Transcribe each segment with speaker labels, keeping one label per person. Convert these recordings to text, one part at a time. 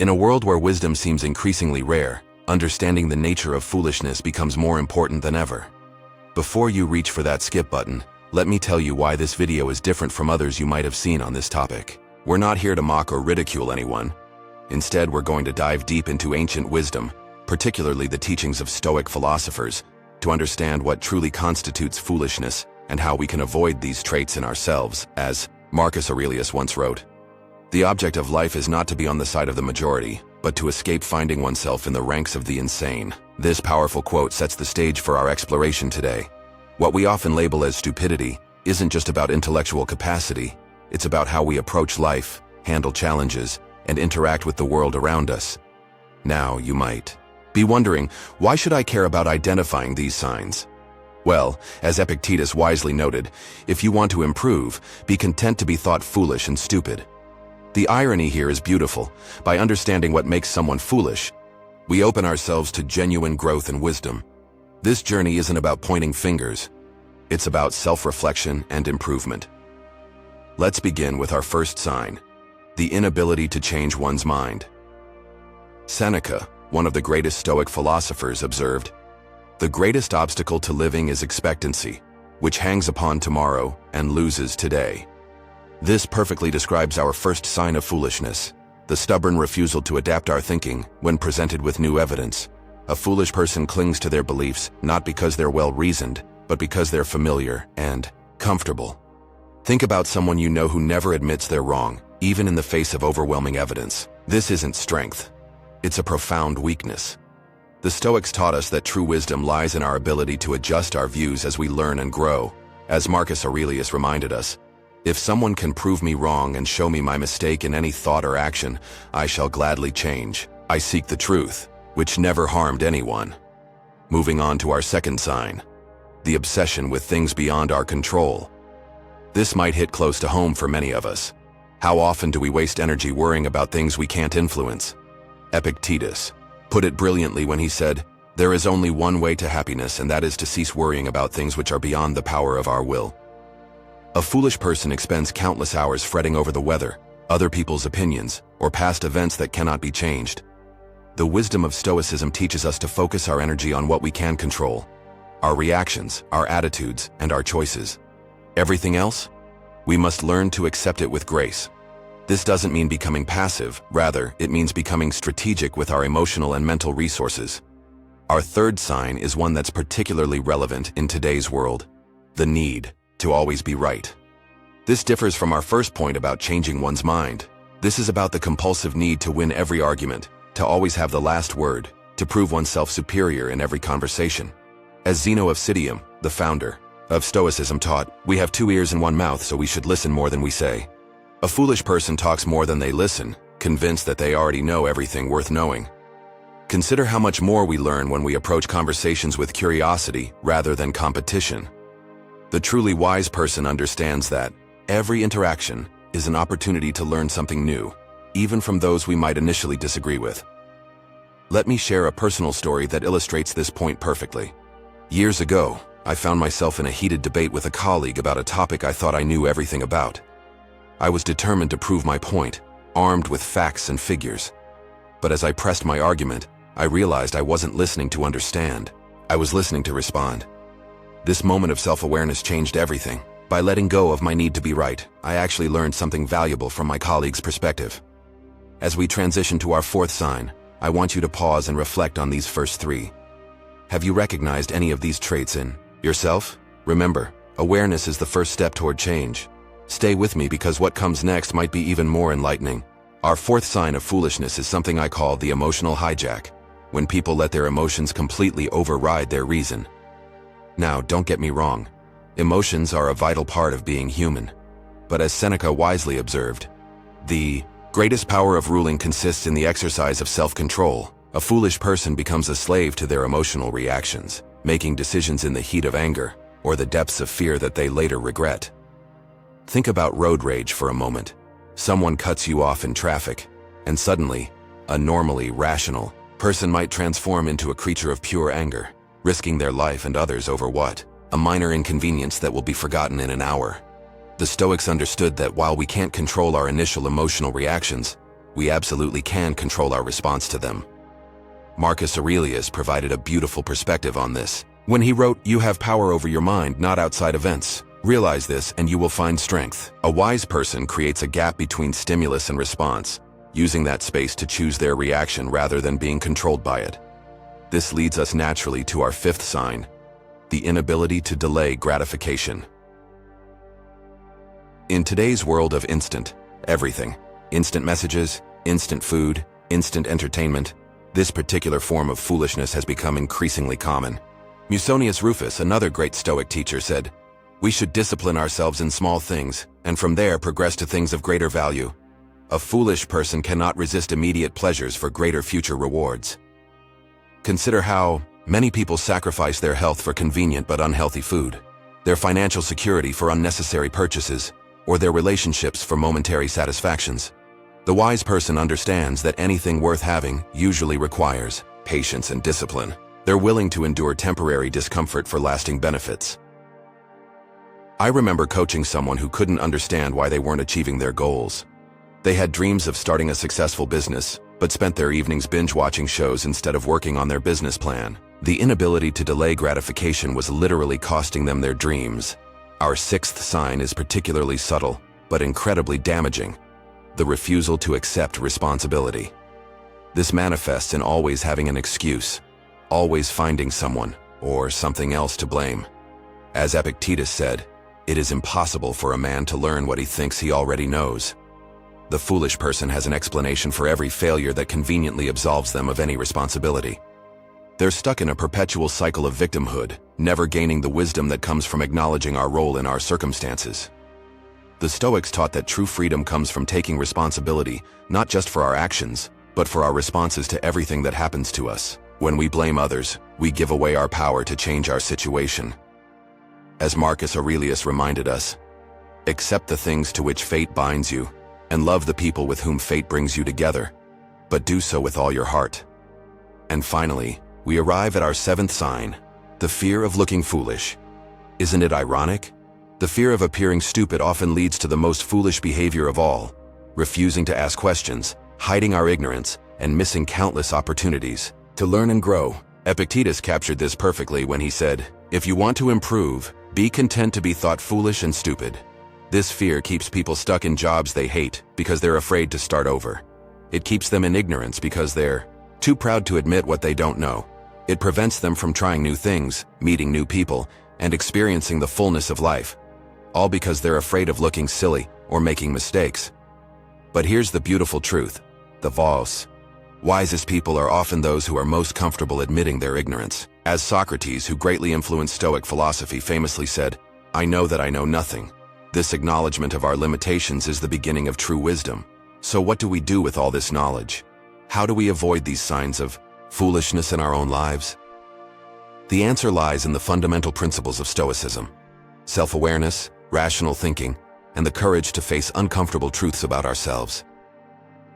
Speaker 1: In a world where wisdom seems increasingly rare, understanding the nature of foolishness becomes more important than ever. Before you reach for that skip button, let me tell you why this video is different from others you might have seen on this topic. We're not here to mock or ridicule anyone. Instead, we're going to dive deep into ancient wisdom, particularly the teachings of Stoic philosophers, to understand what truly constitutes foolishness and how we can avoid these traits in ourselves, as Marcus Aurelius once wrote. The object of life is not to be on the side of the majority, but to escape finding oneself in the ranks of the insane. This powerful quote sets the stage for our exploration today. What we often label as stupidity isn't just about intellectual capacity, it's about how we approach life, handle challenges, and interact with the world around us. Now, you might be wondering, why should I care about identifying these signs? Well, as Epictetus wisely noted, if you want to improve, be content to be thought foolish and stupid. The irony here is beautiful. By understanding what makes someone foolish, we open ourselves to genuine growth and wisdom. This journey isn't about pointing fingers. It's about self-reflection and improvement. Let's begin with our first sign, the inability to change one's mind. Seneca, one of the greatest Stoic philosophers, observed, "The greatest obstacle to living is expectancy, which hangs upon tomorrow and loses today." This perfectly describes our first sign of foolishness, the stubborn refusal to adapt our thinking when presented with new evidence. A foolish person clings to their beliefs not because they're well-reasoned, but because they're familiar and comfortable. Think about someone you know who never admits they're wrong, even in the face of overwhelming evidence. This isn't strength. It's a profound weakness. The Stoics taught us that true wisdom lies in our ability to adjust our views as we learn and grow. As Marcus Aurelius reminded us, "If someone can prove me wrong and show me my mistake in any thought or action, I shall gladly change. I seek the truth, which never harmed anyone." Moving on to our second sign, the obsession with things beyond our control. This might hit close to home for many of us. How often do we waste energy worrying about things we can't influence? Epictetus put it brilliantly when he said, "There is only one way to happiness, and that is to cease worrying about things which are beyond the power of our will." A foolish person expends countless hours fretting over the weather, other people's opinions, or past events that cannot be changed. The wisdom of Stoicism teaches us to focus our energy on what we can control: our reactions, our attitudes, and our choices. Everything else? We must learn to accept it with grace. This doesn't mean becoming passive, rather, it means becoming strategic with our emotional and mental resources. Our third sign is one that's particularly relevant in today's world: the need to always be right. This differs from our first point about changing one's mind. This is about the compulsive need to win every argument, to always have the last word, to prove oneself superior in every conversation. As Zeno of Citium, the founder of Stoicism, taught, "We have 2 ears and 1 mouth, so we should listen more than we say." A foolish person talks more than they listen, convinced that they already know everything worth knowing. Consider how much more we learn when we approach conversations with curiosity rather than competition. The truly wise person understands that every interaction is an opportunity to learn something new, even from those we might initially disagree with. Let me share a personal story that illustrates this point perfectly. Years ago, I found myself in a heated debate with a colleague about a topic I thought I knew everything about. I was determined to prove my point, armed with facts and figures. But as I pressed my argument, I realized I wasn't listening to understand. I was listening to respond. This moment of self-awareness changed everything. By letting go of my need to be right, I actually learned something valuable from my colleague's perspective. As we transition to our fourth sign, I want you to pause and reflect on these first 3. Have you recognized any of these traits in yourself? Remember, awareness is the first step toward change. Stay with me because what comes next might be even more enlightening. Our fourth sign of foolishness is something I call the emotional hijack, when people let their emotions completely override their reason. Now, don't get me wrong. Emotions are a vital part of being human. But as Seneca wisely observed, the greatest power of ruling consists in the exercise of self-control. A foolish person becomes a slave to their emotional reactions, making decisions in the heat of anger or the depths of fear that they later regret. Think about road rage for a moment. Someone cuts you off in traffic, and suddenly, a normally rational person might transform into a creature of pure anger, risking their life and others over what? A minor inconvenience that will be forgotten in an hour. The Stoics understood that while we can't control our initial emotional reactions, we absolutely can control our response to them. Marcus Aurelius provided a beautiful perspective on this when he wrote, "You have power over your mind, not outside events. Realize this and you will find strength." A wise person creates a gap between stimulus and response, using that space to choose their reaction rather than being controlled by it. This leads us naturally to our fifth sign, the inability to delay gratification. In today's world of instant everything, instant messages, instant food, instant entertainment, this particular form of foolishness has become increasingly common. Musonius Rufus, another great Stoic teacher, said, "We should discipline ourselves in small things, and from there progress to things of greater value. A foolish person cannot resist immediate pleasures for greater future rewards." Consider how many people sacrifice their health for convenient but unhealthy food, their financial security for unnecessary purchases, or their relationships for momentary satisfactions. The wise person understands that anything worth having usually requires patience and discipline. They're willing to endure temporary discomfort for lasting benefits. I remember coaching someone who couldn't understand why they weren't achieving their goals. They had dreams of starting a successful business, but spent their evenings binge-watching shows instead of working on their business plan. The inability to delay gratification was literally costing them their dreams. Our sixth sign is particularly subtle, but incredibly damaging: the refusal to accept responsibility. This manifests in always having an excuse, always finding someone or something else to blame. As Epictetus said, "It is impossible for a man to learn what he thinks he already knows." The foolish person has an explanation for every failure that conveniently absolves them of any responsibility. They're stuck in a perpetual cycle of victimhood, never gaining the wisdom that comes from acknowledging our role in our circumstances. The Stoics taught that true freedom comes from taking responsibility, not just for our actions, but for our responses to everything that happens to us. When we blame others, we give away our power to change our situation. As Marcus Aurelius reminded us, accept the things to which fate binds you, and love the people with whom fate brings you together, but do so with all your heart. And finally, we arrive at our seventh sign, the fear of looking foolish. Isn't it ironic? The fear of appearing stupid often leads to the most foolish behavior of all, refusing to ask questions, hiding our ignorance, and missing countless opportunities to learn and grow. Epictetus captured this perfectly when he said, "If you want to improve, be content to be thought foolish and stupid." This fear keeps people stuck in jobs they hate because they're afraid to start over. It keeps them in ignorance because they're too proud to admit what they don't know. It prevents them from trying new things, meeting new people, and experiencing the fullness of life, all because they're afraid of looking silly or making mistakes. But here's the beautiful truth: the wisest people are often those who are most comfortable admitting their ignorance. As Socrates, who greatly influenced Stoic philosophy, famously said, "I know that I know nothing." This acknowledgement of our limitations is the beginning of true wisdom. So what do we do with all this knowledge? How do we avoid these signs of foolishness in our own lives? The answer lies in the fundamental principles of Stoicism: self-awareness, rational thinking, and the courage to face uncomfortable truths about ourselves.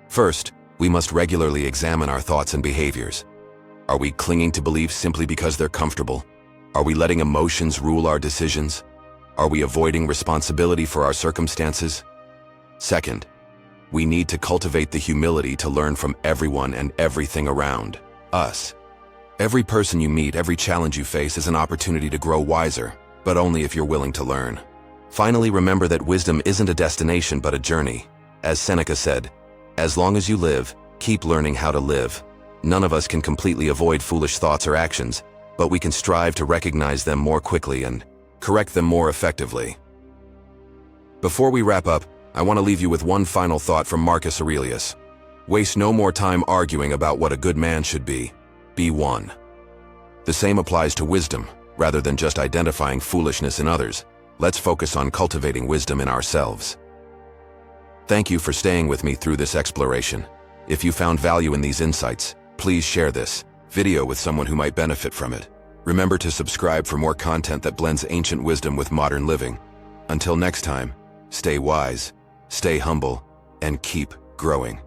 Speaker 1: First, we must regularly examine our thoughts and behaviors. Are we clinging to beliefs simply because they're comfortable? Are we letting emotions rule our decisions? Are we avoiding responsibility for our circumstances? Second, we need to cultivate the humility to learn from everyone and everything around us. Every person you meet, every challenge you face is an opportunity to grow wiser, but only if you're willing to learn. Finally, remember that wisdom isn't a destination but a journey. As Seneca said, "As long as you live, keep learning how to live." None of us can completely avoid foolish thoughts or actions, but we can strive to recognize them more quickly and correct them more effectively. Before we wrap up, I want to leave you with one final thought from Marcus Aurelius. Waste no more time arguing about what a good man should be. Be one. The same applies to wisdom. Rather than just identifying foolishness in others, let's focus on cultivating wisdom in ourselves. Thank you for staying with me through this exploration. If you found value in these insights, please share this video with someone who might benefit from it. Remember to subscribe for more content that blends ancient wisdom with modern living. Until next time, stay wise, stay humble, and keep growing.